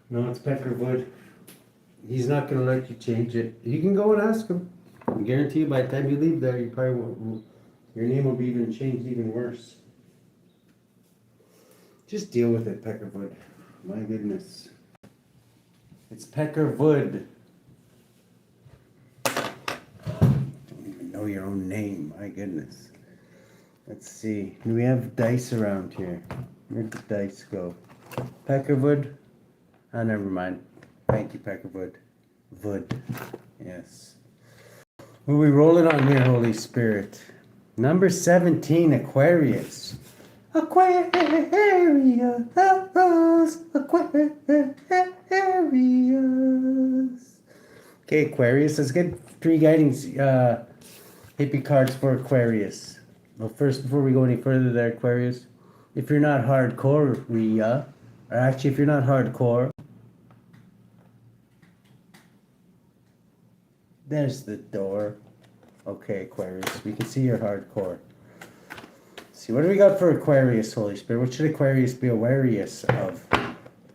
No, it's Peckerwood. He's not going to let you change it. You can go and ask him. I guarantee you by the time you leave there, you probably won't, your name will be even changed even worse. Just deal with it, Peckerwood. My goodness. It's Peckerwood. Don't even know your own name. My goodness. Let's see. Do we have dice around here? Where'd the dice go? Peckerwood? Oh, never mind. Thank you, Peckerwood. Wood. Yes. What are we rolling on here, Holy Spirit? Number 17, Aquarius. Aquarius. Aquarius. Okay, Aquarius. Let's get 3 guiding hippie cards for Aquarius. Well, first, before we go any further there, Aquarius, if you're not hardcore, or actually, if you're not hardcore, there's the door. Okay, Aquarius, we can see you're hardcore. Let's see, what do we got for Aquarius, Holy Spirit? What should Aquarius be awarious of?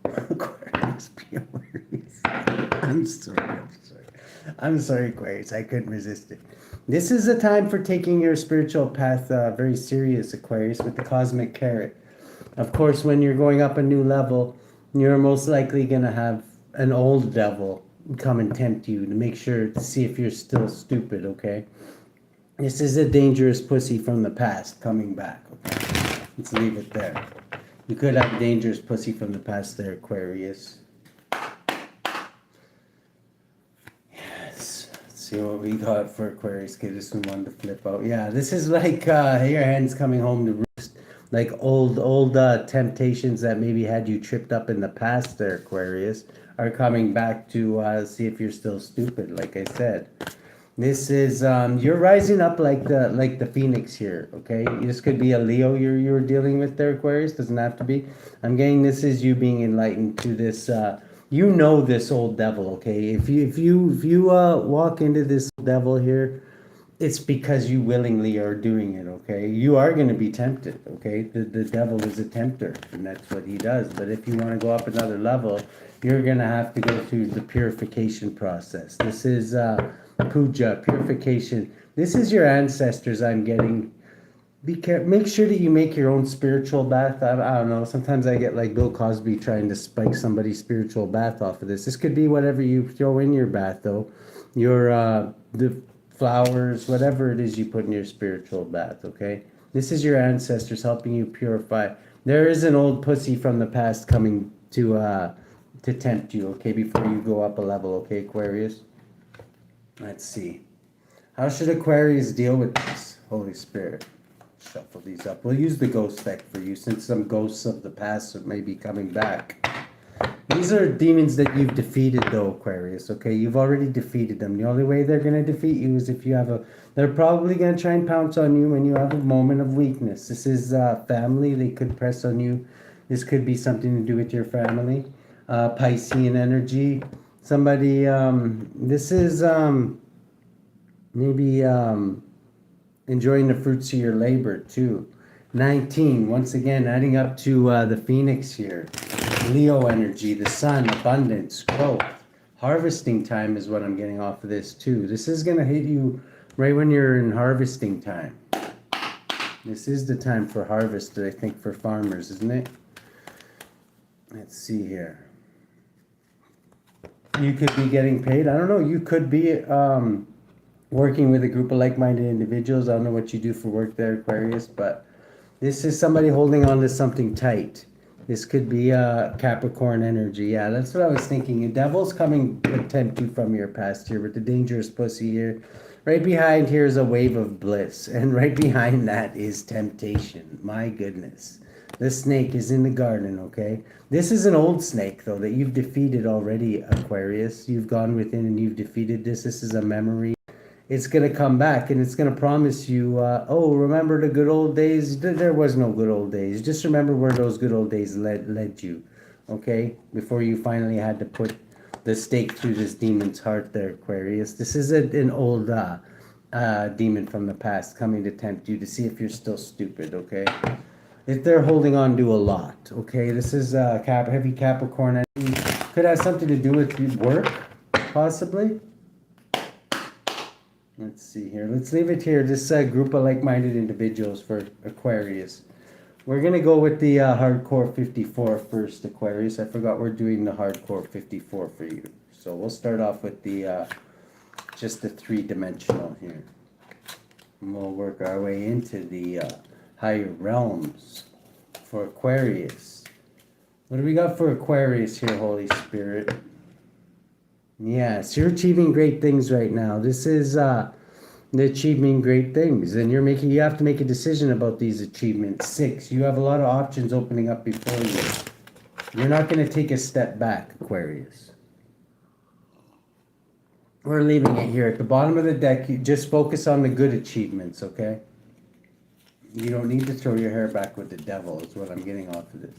Aquarius be awarious. I'm sorry, Aquarius. I couldn't resist it. This is a time for taking your spiritual path very serious, Aquarius, with the cosmic carrot. Of course, when you're going up a new level, you're most likely going to have an old devil come and tempt you to make sure to see if you're still stupid, okay? This is a dangerous pussy from the past coming back, okay? Let's leave it there. You could have a dangerous pussy from the past there, Aquarius. Yes. Let's see what we got for Aquarius. Okay, this one wanted to flip out. Yeah, this is like your hands coming home to roost. Like old temptations that maybe had you tripped up in the past there, Aquarius, are coming back to see if you're still stupid, like I said. This is you're rising up like the phoenix here, okay? This could be a Leo you're dealing with there, Aquarius. Doesn't have to be. I'm getting this is you being enlightened to this. You know this old devil, okay? If you walk into this devil here, it's because you willingly are doing it, okay? You are going to be tempted, okay? The devil is a tempter, and that's what he does. But if you want to go up another level, you're going to have to go through the purification process. This is puja, purification. This is your ancestors I'm getting. Be careful. Make sure that you make your own spiritual bath. I don't know. Sometimes I get like Bill Cosby trying to spike somebody's spiritual bath off of this. This could be whatever you throw in your bath, though. Your the flowers, whatever it is you put in your spiritual bath, okay? This is your ancestors helping you purify. There is an old pussy from the past coming to tempt you, okay, before you go up a level, okay, Aquarius? Let's see. How should Aquarius deal with this, Holy Spirit? Shuffle these up. We'll use the ghost deck for you, since some ghosts of the past may be coming back. These are demons that you've defeated, though, Aquarius, okay? You've already defeated them. The only way they're going to defeat you is if you have they're probably going to try and pounce on you when you have a moment of weakness. This is family. They could press on you. This could be something to do with your family. Piscean energy. Somebody, this is maybe enjoying the fruits of your labor, too. 19, once again, adding up to the Phoenix here. Leo energy, the sun, abundance, growth. Harvesting time is what I'm getting off of this, too. This is going to hit you right when you're in harvesting time. This is the time for harvest, I think, for farmers, isn't it? Let's see here. You could be getting paid. I don't know. You could be working with a group of like-minded individuals. I don't know what you do for work there, Aquarius, but this is somebody holding on to something tight. This could be Capricorn energy. Yeah, that's what I was thinking. The devil's coming to tempt you from your past here with the dangerous pussy here. Right behind here is a wave of bliss. And right behind that is temptation. My goodness. The snake is in the garden, okay? This is an old snake, though, that you've defeated already, Aquarius. You've gone within and you've defeated this. This is a memory. It's going to come back and it's going to promise you, oh, remember the good old days? There was no good old days. Just remember where those good old days led you, okay? Before you finally had to put the stake through this demon's heart there, Aquarius. This is an old demon from the past coming to tempt you to see if you're still stupid, okay? If they're holding on to a lot, okay? This is heavy Capricorn energy. Could have something to do with work, possibly. Let's see here. Let's leave it here. This group of like-minded individuals for Aquarius. We're going to go with the Hardcore 54 first, Aquarius. I forgot we're doing the Hardcore 54 for you. So we'll start off with the just the three-dimensional here. And we'll work our way into the higher realms for Aquarius. What do we got for Aquarius here, Holy Spirit? Yes, you're achieving great things right now. This is the achieving great things, and you have to make a decision about these achievements. 6, you have a lot of options opening up before you. You're not going to take a step back, Aquarius. We're leaving it here at the bottom of the deck. You just focus on the good achievements, okay? You don't need to throw your hair back with the devil, is what I'm getting off of this.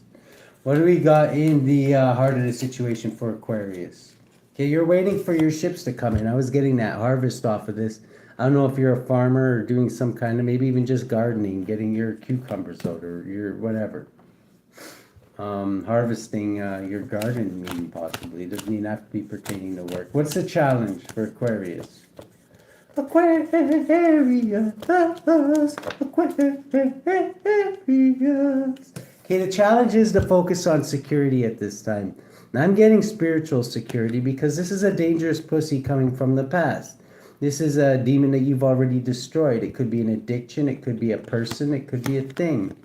What do we got in the heart of the situation for Aquarius? Okay, you're waiting for your ships to come in. I was getting that harvest off of this. I don't know if you're a farmer or doing some kind of, maybe even just gardening, getting your cucumbers out or your whatever. Harvesting your garden, maybe possibly. It doesn't even have to be pertaining to work. What's the challenge for Aquarius? Aquarius. Okay, the challenge is to focus on security at this time. Now, I'm getting spiritual security because this is a dangerous pussy coming from the past. This is a demon that you've already destroyed. It could be an addiction. It could be a person. It could be a thing.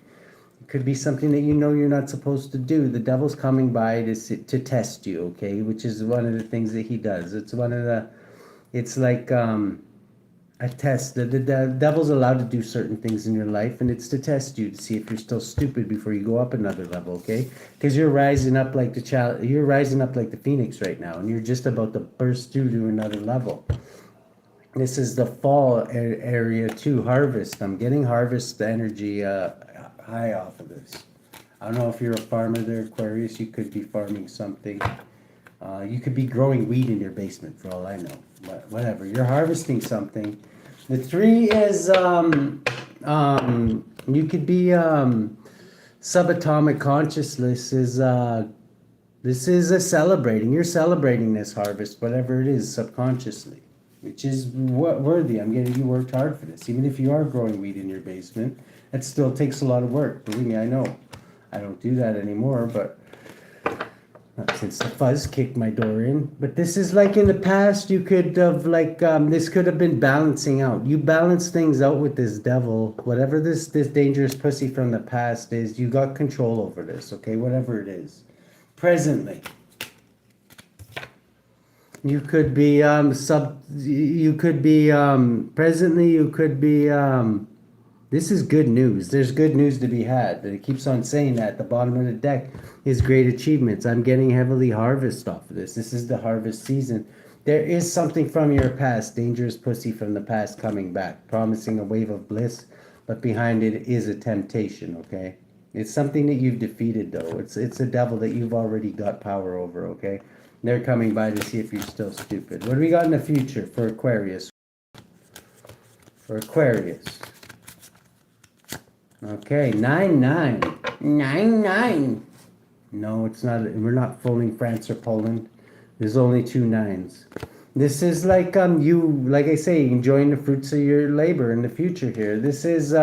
It could be something that you know you're not supposed to do. The devil's coming by to test you, okay? Which is one of the things that he does. It's like a test. The devil's allowed to do certain things in your life, and it's to test you to see if you're still stupid before you go up another level, okay? Because you're rising up like you're rising up like the phoenix right now, and you're just about to burst through to another level. This is the fall area too, harvest. I'm getting harvest energy high off of this. I don't know if you're a farmer there, Aquarius. You could be farming something. You could be growing weed in your basement, for all I know. But whatever, you're harvesting something. The 3 is you could be subatomic consciousness is this is a celebrating. You're celebrating this harvest, whatever it is, subconsciously, which is worthy. I'm getting you worked hard for this. Even if you are growing weed in your basement, it still takes a lot of work. Believe me, I know. I don't do that anymore, but not since the fuzz kicked my door in. But this is like in the past, you could have this could have been balancing out. You balance things out with this devil. Whatever this dangerous pussy from the past is, you got control over this, okay? Whatever it is. Presently. You could be presently you could be this is good news. There's good news to be had. It keeps on saying that at the bottom of the deck is great achievements. I'm getting heavily harvest off of this. This is the harvest season. There is something from your past, dangerous pussy from the past coming back, promising a wave of bliss, but behind it is a temptation, okay? It's something that you've defeated, though. It's a devil that you've already got power over, okay? They're coming by to see if you're still stupid. What do we got in the future for Aquarius? For Aquarius. Okay, 9-9. 9-9. No, it's not. We're not fooling France or Poland. There's only 2 9s. This is like you, like I say, enjoying the fruits of your labor in the future here. This is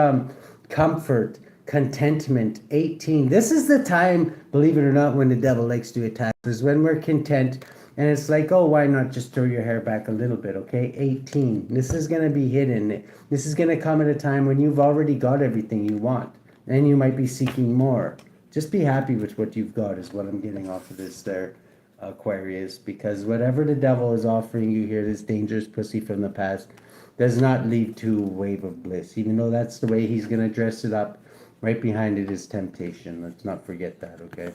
comfort, contentment. 18. This is the time, believe it or not, when the devil likes to attack. This is when we're content. And it's like, oh, why not just throw your hair back a little bit, okay? 18. This is going to be hidden. This is going to come at a time when you've already got everything you want. And you might be seeking more. Just be happy with what you've got is what I'm getting off of this there, Aquarius. Because whatever the devil is offering you here, this dangerous pussy from the past, does not lead to a wave of bliss. Even though that's the way he's going to dress it up, right behind it is temptation. Let's not forget that, okay?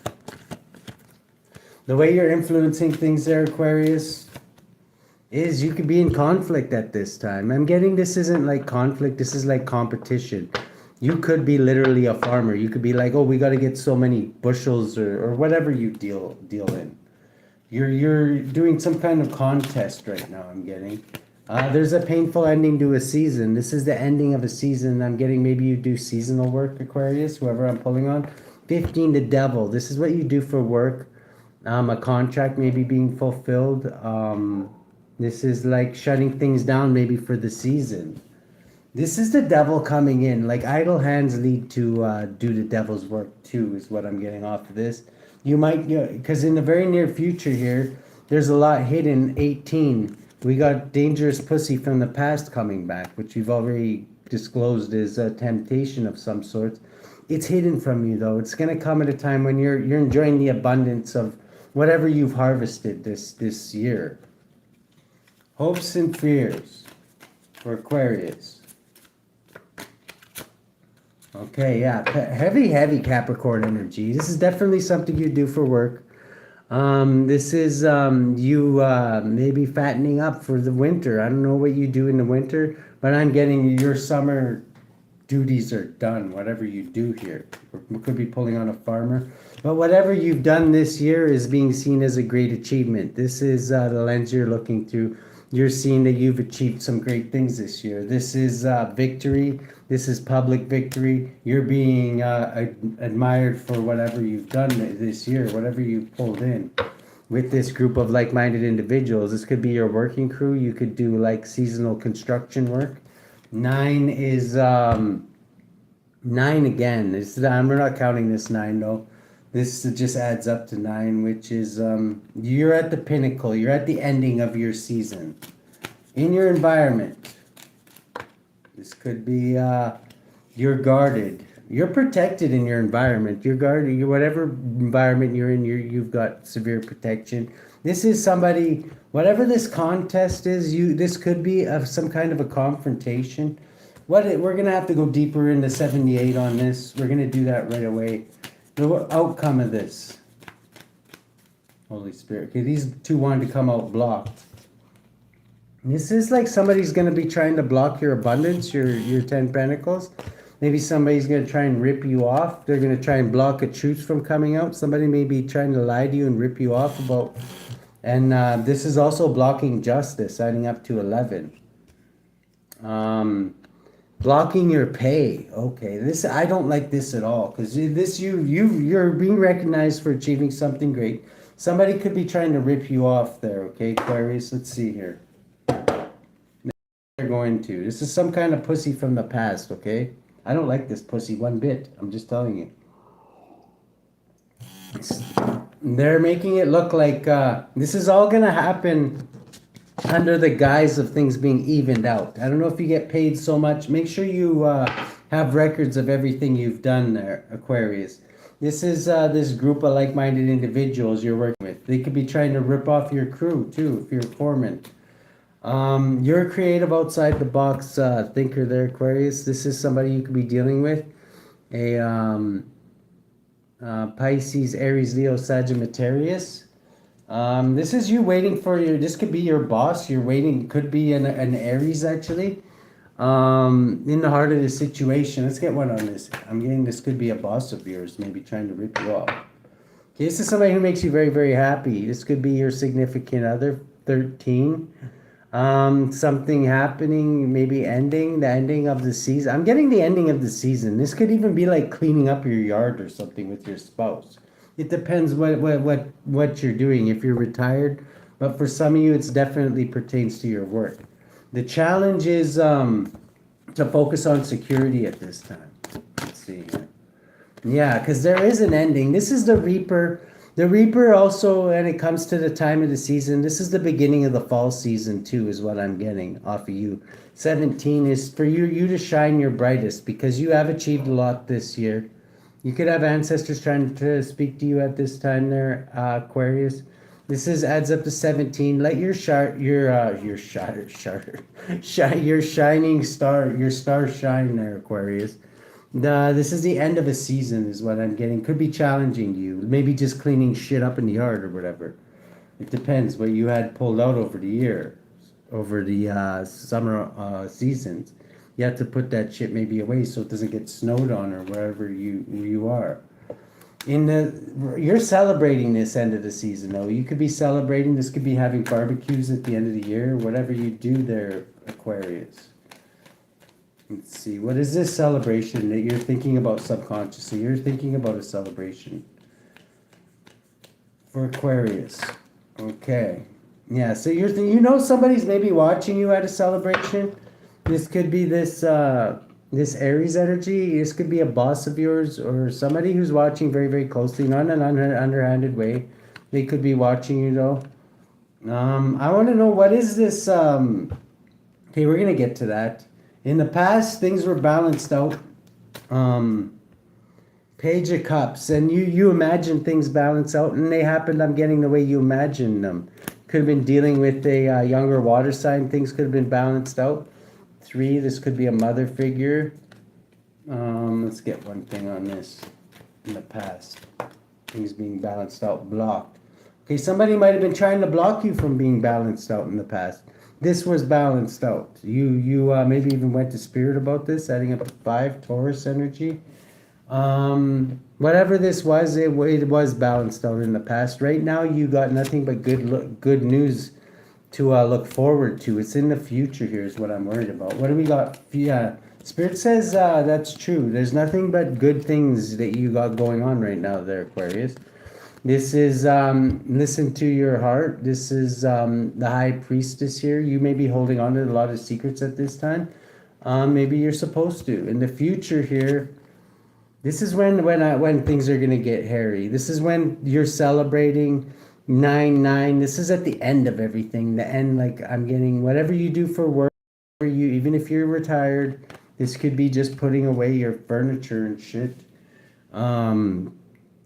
The way you're influencing things there, Aquarius, is you could be in conflict at this time. I'm getting this isn't like conflict, this is like competition. You could be literally a farmer. You could be like, oh, we got to get so many bushels or whatever you deal in. You're doing some kind of contest right now, I'm getting. There's a painful ending to a season. This is the ending of a season. I'm getting maybe you do seasonal work, Aquarius, whoever I'm pulling on. 15, the devil. This is what you do for work. A contract maybe being fulfilled. This is like shutting things down maybe for the season. This is the devil coming in. Like idle hands lead to do the devil's work too, is what I'm getting off of this. You might, because in the very near future here, there's a lot hidden. 18. We got dangerous pussy from the past coming back, which we've already disclosed is a temptation of some sort. It's hidden from you though. It's gonna come at a time when you're enjoying the abundance of whatever you've harvested this year. Hopes and fears for Aquarius. Okay, yeah, heavy Capricorn energy. This is definitely something you do for work. This is you maybe fattening up for the winter. I don't know what you do in the winter, but I'm getting your summer duties are done. Whatever you do here, we could be pulling on a farmer, but whatever you've done this year is being seen as a great achievement. This is the lens you're looking through. You're seeing that you've achieved some great things this year. This is victory. This is public victory. You're being admired for whatever you've done this year, whatever you've pulled in with this group of like-minded individuals. This could be your working crew. You could do like seasonal construction work. 9 is 9 again. We're not counting this 9 though. This just adds up to 9, which is you're at the pinnacle. You're at the ending of your season. In your environment. This could be you're guarded. You're protected in your environment. You're guarded. Whatever environment you're in, you've got severe protection. This is somebody, whatever this contest is, this could be of some kind of a confrontation. We're gonna have to go deeper into 78 on this. We're gonna do that right away. The outcome of this. Holy Spirit. Okay, these two wanted to come out blocked. This is like somebody's going to be trying to block your abundance, your 10 pentacles. Maybe somebody's going to try and rip you off. They're going to try and block a truth from coming out. Somebody may be trying to lie to you and rip you off about. And this is also blocking justice, adding up to 11. Blocking your pay. Okay, this I don't like this at all, because this you're being recognized for achieving something great. Somebody could be trying to rip you off there. Okay, Aquarius. Let's see here. They're going to. This is some kind of pussy from the past. Okay, I don't like this pussy one bit. I'm just telling you. They're making it look like this is all gonna happen under the guise of things being evened out. I don't know if you get paid so much. Make sure you have records of everything you've done there, Aquarius. This is this group of like-minded individuals you're working with. They could be trying to rip off your crew too, if you're a foreman. You're a creative outside the box thinker there, Aquarius. This is somebody you could be dealing with. A Pisces, Aries, Leo, Sagittarius. This is you waiting for this could be your boss. You're waiting, could be an Aries actually. In the heart of the situation. Let's get one on this. I'm getting this could be a boss of yours, maybe trying to rip you off. Okay, this is somebody who makes you very, very happy. This could be your significant other, 13. Something happening, maybe ending, the ending of the season. I'm getting the ending of the season. This could even be like cleaning up your yard or something with your spouse. It depends what you're doing, if you're retired. But for some of you, it's definitely pertains to your work. The challenge is to focus on security at this time. Let's see here. Yeah, because there is an ending. This is the Reaper. The Reaper also, when it comes to the time of the season, this is the beginning of the fall season too, is what I'm getting off of you. 17 is for you to shine your brightest, because you have achieved a lot this year. You could have ancestors trying to speak to you at this time there, Aquarius. This adds up to 17. Let your shining star, your star shine there, Aquarius. This is the end of a season is what I'm getting. Could be challenging to you. Maybe just cleaning shit up in the yard or whatever. It depends what you had pulled out over the year, over the summer seasons. You have to put that shit maybe away so it doesn't get snowed on or wherever you are. You're celebrating this end of the season though. You could be celebrating. This could be having barbecues at the end of the year. Whatever you do there, Aquarius. Let's see. What is this celebration that you're thinking about subconsciously? You're thinking about a celebration. for Aquarius. Okay. Yeah, so you know somebody's maybe watching you at a celebration. This could be this Aries energy. This could be a boss of yours or somebody who's watching very, very closely, not in an underhanded way. They could be watching you though. I want to know what is this okay, we're gonna get to that. In the past, things were balanced out. Um Page of Cups, and you imagine things balance out, and they happened. I'm getting the way you imagine them. Could have been dealing with a younger water sign. Things could have been balanced out. 3. This could be a mother figure. Let's get one thing on this. In the past, things being balanced out, blocked. Okay, somebody might have been trying to block you from being balanced out in the past. This was balanced out. You maybe even went to spirit about this, adding up to 5 Taurus energy. Whatever this was, it was balanced out in the past. Right now, you got nothing but good news to look forward to. It's in the future here is what I'm worried about. What do we got? Yeah, Spirit says that's true. There's nothing but good things that you got going on right now there, Aquarius. This is, listen to your heart. This is the High Priestess here. You may be holding on to a lot of secrets at this time. Maybe you're supposed to. In the future here, this is when things are going to get hairy. This is when you're celebrating 9/9. This is at the end of everything. The end, like I'm getting whatever you do for work, for you, even if you're retired, this could be just putting away your furniture and shit.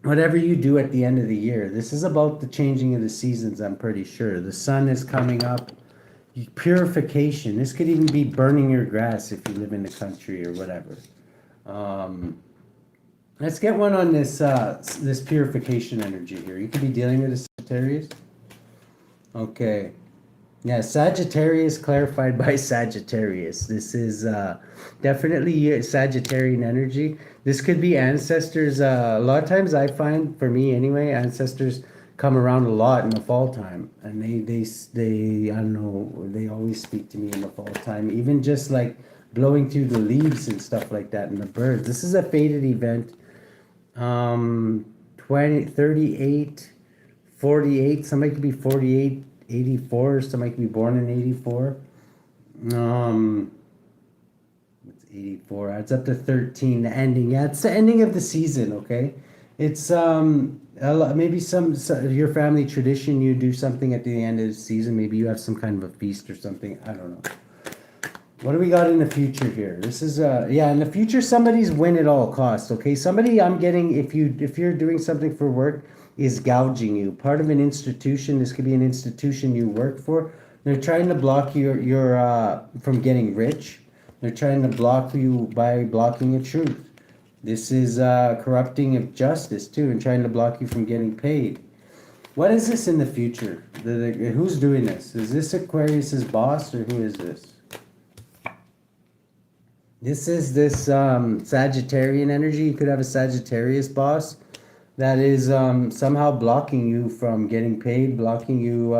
Whatever you do at the end of the year. This is about the changing of the seasons, I'm pretty sure. The sun is coming up. Purification. This could even be burning your grass if you live in the country or whatever. Let's get one on this this purification energy here. You could be dealing with a Sagittarius. Okay. Yeah, Sagittarius clarified by Sagittarius. This is definitely Sagittarian energy. This could be ancestors. A lot of times I find, for me anyway, ancestors come around a lot in the fall time. And they I don't know, they always speak to me in the fall time. Even just like blowing through the leaves and stuff like that and the birds. This is a fated event. 38, 48, somebody could be 48, 84, somebody could be born in 84. It's 84, it's up to 13, the ending. Yeah, it's the ending of the season, okay? It's maybe some your family tradition, you do something at the end of the season. Maybe you have some kind of a feast or something, I don't know. What do we got in the future here? This is yeah, in the future somebody's win at all costs, okay? Somebody I'm getting, if you're doing something for work, is gouging you. Part of an institution, this could be an institution you work for. They're trying to block your from getting rich. They're trying to block you by blocking the truth. This is corrupting of justice too, and trying to block you from getting paid. What is this in the future? Who's doing this? Is this Aquarius's boss, or who is this? This is this Sagittarian energy. You could have a Sagittarius boss that is somehow blocking you from getting paid, blocking you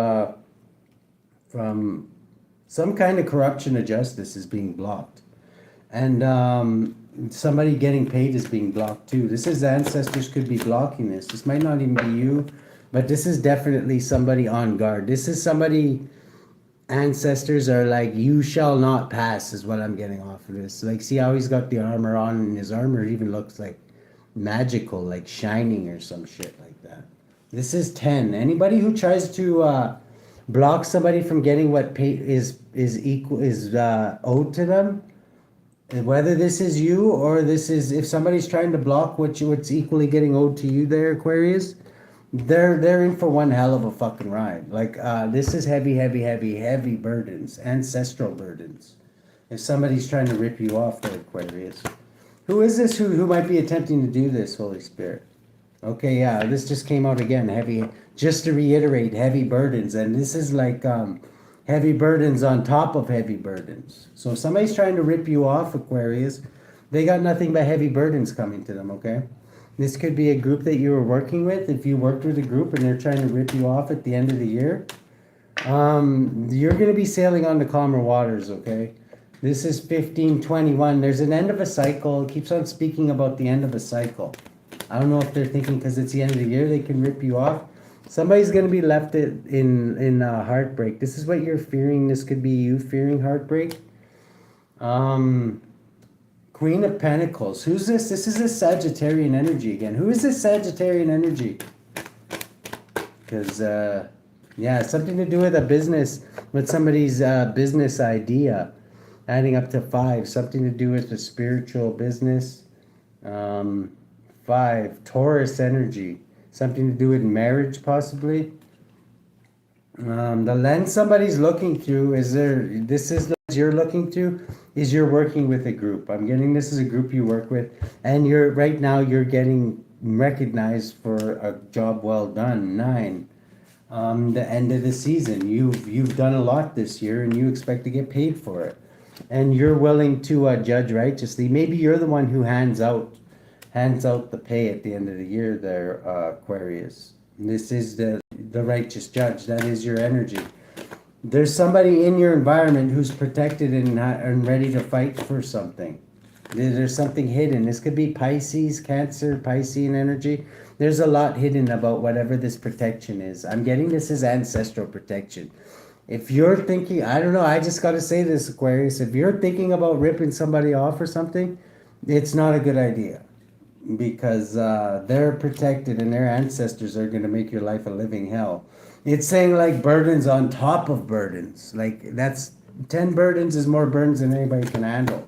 from some kind of corruption of justice is being blocked. And somebody getting paid is being blocked too. This is ancestors could be blocking this. This might not even be you, but this is definitely somebody on guard. This is somebody... Ancestors are like, you shall not pass, is what I'm getting off of this. Like, see how he's got the armor on, and his armor even looks like magical, like shining or some shit like that. This is 10. Anybody who tries to block somebody from getting what pay is owed to them, whether this is you or this is, if somebody's trying to block what's equally getting owed to you there, Aquarius, they're in for one hell of a fucking ride. Like this is heavy burdens, ancestral burdens. If somebody's trying to rip you off there, Aquarius. Who is this who might be attempting to do this, Holy Spirit? Okay, yeah, this just came out again, heavy, just to reiterate, heavy burdens. And this is like heavy burdens on top of heavy burdens. So if somebody's trying to rip you off, Aquarius, they got nothing but heavy burdens coming to them, okay? This could be a group that you were working with. If you worked with a group and they're trying to rip you off at the end of the year, you're going to be sailing on the calmer waters, okay? This is 1521. There's an end of a cycle. It keeps on speaking about the end of a cycle. I don't know if they're thinking because it's the end of the year they can rip you off. Somebody's gonna be left in heartbreak. This is what you're fearing. This could be you fearing heartbreak. Um, Queen of Pentacles. Who's this? This is a Sagittarian energy again. Who is this Sagittarian energy? Because yeah, something to do with a business, with somebody's business idea. Adding up to 5. Something to do with a spiritual business. 5. Taurus energy. Something to do with marriage, possibly. The lens somebody's looking through is this is the lens you're looking through, is you're working with a group. I'm getting this is a group you work with, and right now you're getting recognized for a job well done. 9. The end of the season. You've done a lot this year, and you expect to get paid for it, and you're willing to judge righteously. Maybe you're the one who hands out the pay at the end of the year there, Aquarius. This is the righteous judge. That is your energy. There's somebody in your environment who's protected and ready to fight for something. There's something hidden. This could be Pisces, Cancer, Piscean energy. There's a lot hidden about whatever this protection is. I'm getting this as ancestral protection. If you're thinking, I don't know, I just got to say this, Aquarius. If you're thinking about ripping somebody off or something, it's not a good idea. Because they're protected and their ancestors are going to make your life a living hell. It's saying like burdens on top of burdens. Like that's 10 burdens is more burdens than anybody can handle.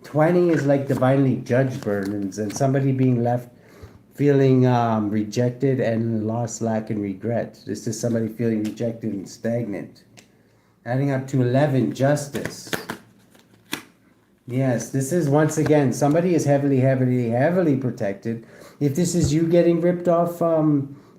20 is like divinely judged burdens and somebody being left feeling rejected and lost, lack, and regret. This is somebody feeling rejected and stagnant. Adding up to 11, justice. Yes, this is once again, somebody is heavily protected. If this is you getting ripped off,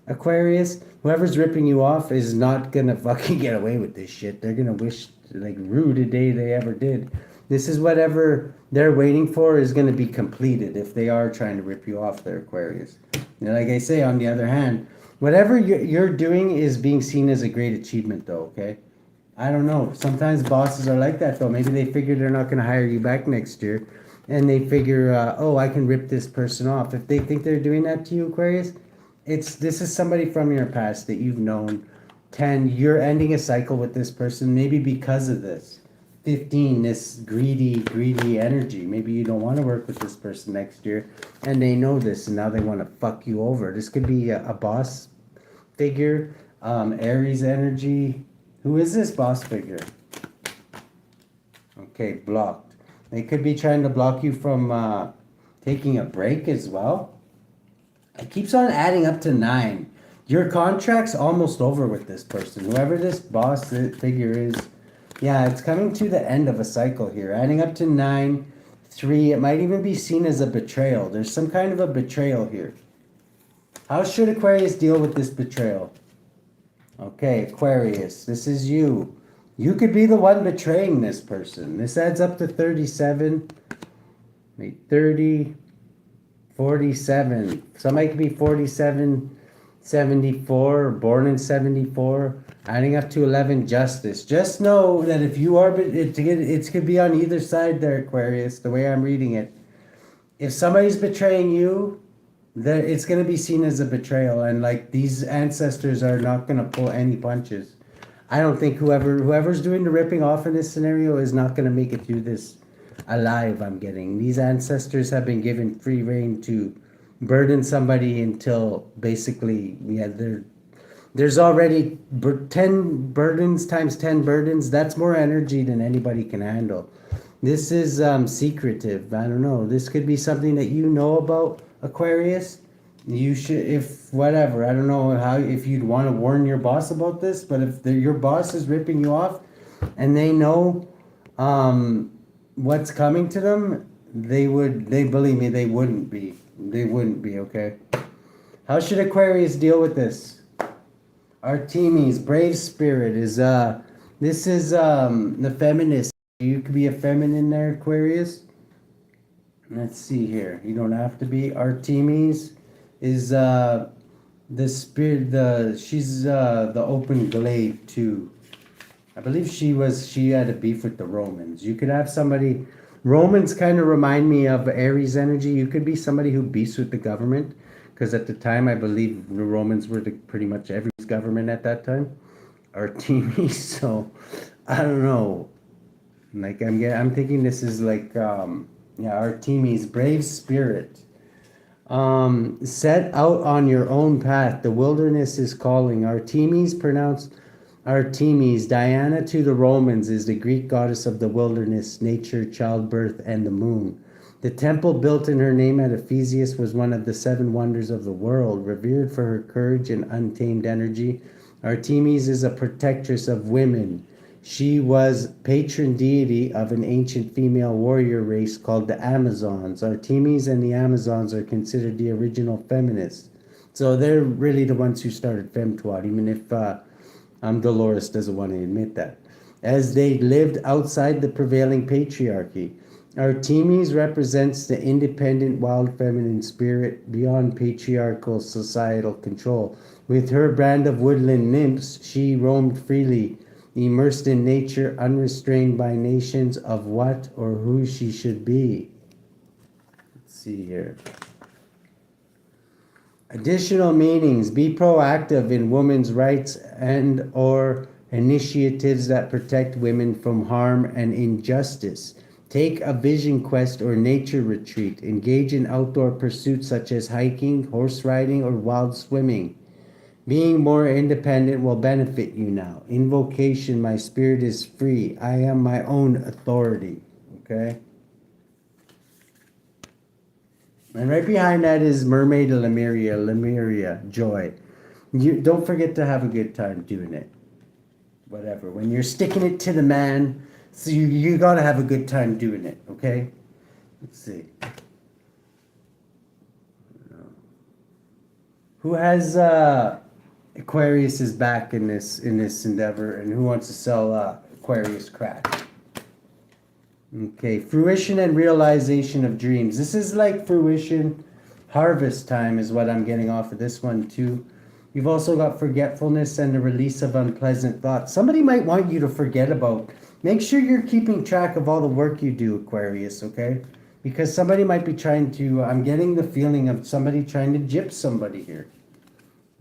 Aquarius, whoever's ripping you off is not gonna fucking get away with this shit. They're gonna wish like rue the day they ever did. This is whatever they're waiting for is gonna be completed if they are trying to rip you off there, Aquarius. And like I say, on the other hand, whatever you're doing is being seen as a great achievement though, okay? I don't know. Sometimes bosses are like that, though. Maybe they figure they're not going to hire you back next year. And they figure, oh, I can rip this person off. If they think they're doing that to you, Aquarius, this is somebody from your past that you've known. 10, you're ending a cycle with this person, maybe because of this. 15, this greedy energy. Maybe you don't want to work with this person next year. And they know this, and now they want to fuck you over. This could be a boss figure, Aries energy. Who is this boss figure? Okay, blocked. They could be trying to block you from taking a break as well. It keeps on adding up to 9. Your contract's almost over with this person. Whoever this boss figure is, yeah, it's coming to the end of a cycle here. Adding up to 9, 3. It might even be seen as a betrayal. There's some kind of a betrayal here. How should Aquarius deal with this betrayal? Okay, Aquarius, this is you. You could be the one betraying this person. This adds up to 37. Wait, 30, 47. Somebody could be 47, 74, born in 74. Adding up to 11, justice. Just know that if you are, it could be on either side there, Aquarius, the way I'm reading it. If somebody's betraying you, it's going to be seen as a betrayal, and like these ancestors are not going to pull any punches. I don't think whoever's doing the ripping off in this scenario is not going to make it through this alive. I'm getting these ancestors have been given free rein to burden somebody until basically, yeah, there's already 10 burdens times 10 burdens. That's more energy than anybody can handle. This is secretive. I don't know. This could be something that you know about, Aquarius. You should, if whatever, I don't know how, if you'd want to warn your boss about this, but if your boss is ripping you off and they know what's coming to them, believe me, they wouldn't be, okay? How should Aquarius deal with this? Artemis, brave spirit, is this is the feminist. You could be a feminine there, Aquarius. Let's see here. You don't have to be. Artemis is the spirit. She's the open glade too. I believe she had a beef with the Romans. You could have somebody. Romans kind of remind me of Aries energy. You could be somebody who beefs with the government because at the time I believe the Romans were pretty much every government at that time. Artemis, so I don't know. Like I'm thinking this is like yeah, Artemis, brave spirit. Set out on your own path. The wilderness is calling. Artemis, pronounced Artemis, Diana to the Romans, is the Greek goddess of the wilderness, nature, childbirth, and the moon. The temple built in her name at Ephesus was one of the 7 wonders of the world. Revered for her courage and untamed energy, Artemis is a protectress of women. She was patron deity of an ancient female warrior race called the Amazons. Artemis and the Amazons are considered the original feminists. So they're really the ones who started FemTwat, even if Dolores doesn't want to admit that. As they lived outside the prevailing patriarchy, Artemis represents the independent, wild feminine spirit beyond patriarchal societal control. With her brand of woodland nymphs, she roamed freely, immersed in nature, unrestrained by nations of what or who she should be. Let's see here. Additional meanings: be proactive in women's rights and or initiatives that protect women from harm and injustice. Take a vision quest or nature retreat. Engage in outdoor pursuits such as hiking, horse riding, or wild swimming. Being more independent will benefit you now. Invocation: my spirit is free. I am my own authority. Okay? And right behind that is Mermaid Lemuria, joy. You don't forget to have a good time doing it. Whatever. When you're sticking it to the man, so you got to have a good time doing it, okay? Let's see. Who has Aquarius is back in this endeavor, and who wants to sell Aquarius crack? Okay, fruition and realization of dreams. This is like fruition, harvest time is what I'm getting off of this one too. You've also got forgetfulness and the release of unpleasant thoughts. Somebody might want you to forget about. Make sure you're keeping track of all the work you do, Aquarius, okay? Because somebody might be trying to, I'm getting the feeling of somebody trying to gyp somebody here.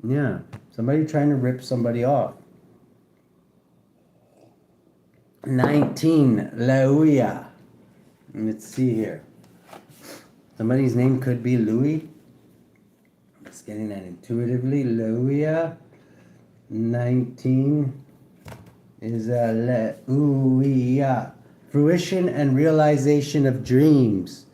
Yeah, somebody trying to rip somebody off. 19, Leuuiah. Let's see here. Somebody's name could be Louis. I'm just getting that intuitively. Leuuiah. 19 is Leuuiah. Fruition and realization of dreams.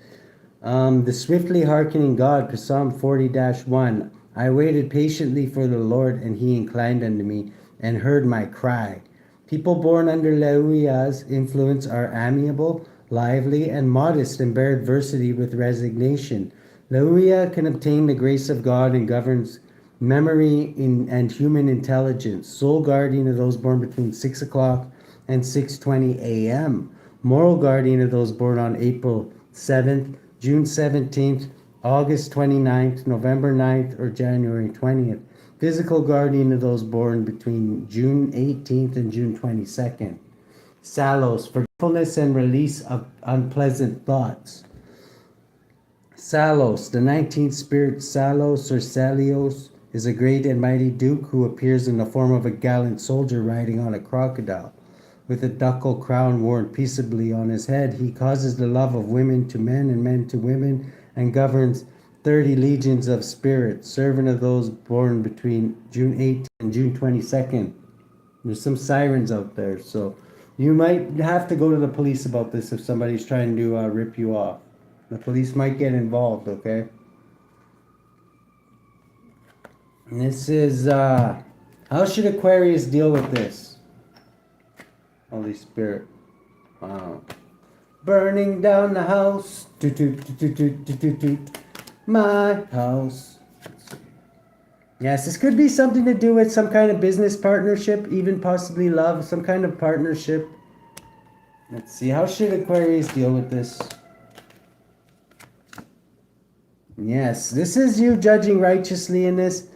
The swiftly hearkening God, Psalm 40-1. I waited patiently for the Lord, and he inclined unto me and heard my cry. People born under Leuuiah's influence are amiable, lively, and modest, and bear adversity with resignation. Leuuiah can obtain the grace of God and governs memory and human intelligence. Soul guardian of those born between 6 o'clock and 6:20 a.m. Moral guardian of those born on April 7th, June 17th, August 29th, November 9th, or January 20th. Physical guardian of those born between June 18th and June 22nd. Sallos, forgetfulness and release of unpleasant thoughts. Sallos, the 19th spirit Sallos or Sallos, is a great and mighty duke who appears in the form of a gallant soldier riding on a crocodile. With a ducal crown worn peaceably on his head, he causes the love of women to men and men to women, and governs 30 legions of spirits, servant of those born between June 8th and June 22nd. There's some sirens out there, so you might have to go to the police about this if somebody's trying to rip you off. The police might get involved, okay? And this is, how should Aquarius deal with this? Holy Spirit. Wow. Burning down the house. Toot, toot, toot, toot, toot, toot, toot. My house. Yes, this could be something to do with some kind of business partnership, even possibly love, some kind of partnership. Let's see, how should Aquarius deal with this? Yes, this is you judging righteously in this.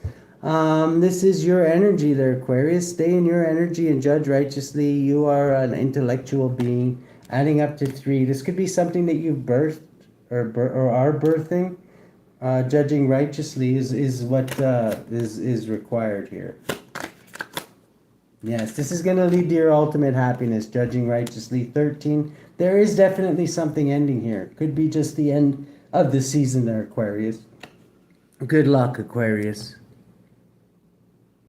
This is your energy there, Aquarius. Stay in your energy and judge righteously. You are an intellectual being. Adding up to 3. This could be something that you've birthed or are birthing. Judging righteously is what is required here. Yes, this is going to lead to your ultimate happiness, judging righteously. 13. There is definitely something ending here. Could be just the end of the season there, Aquarius. Good luck, Aquarius.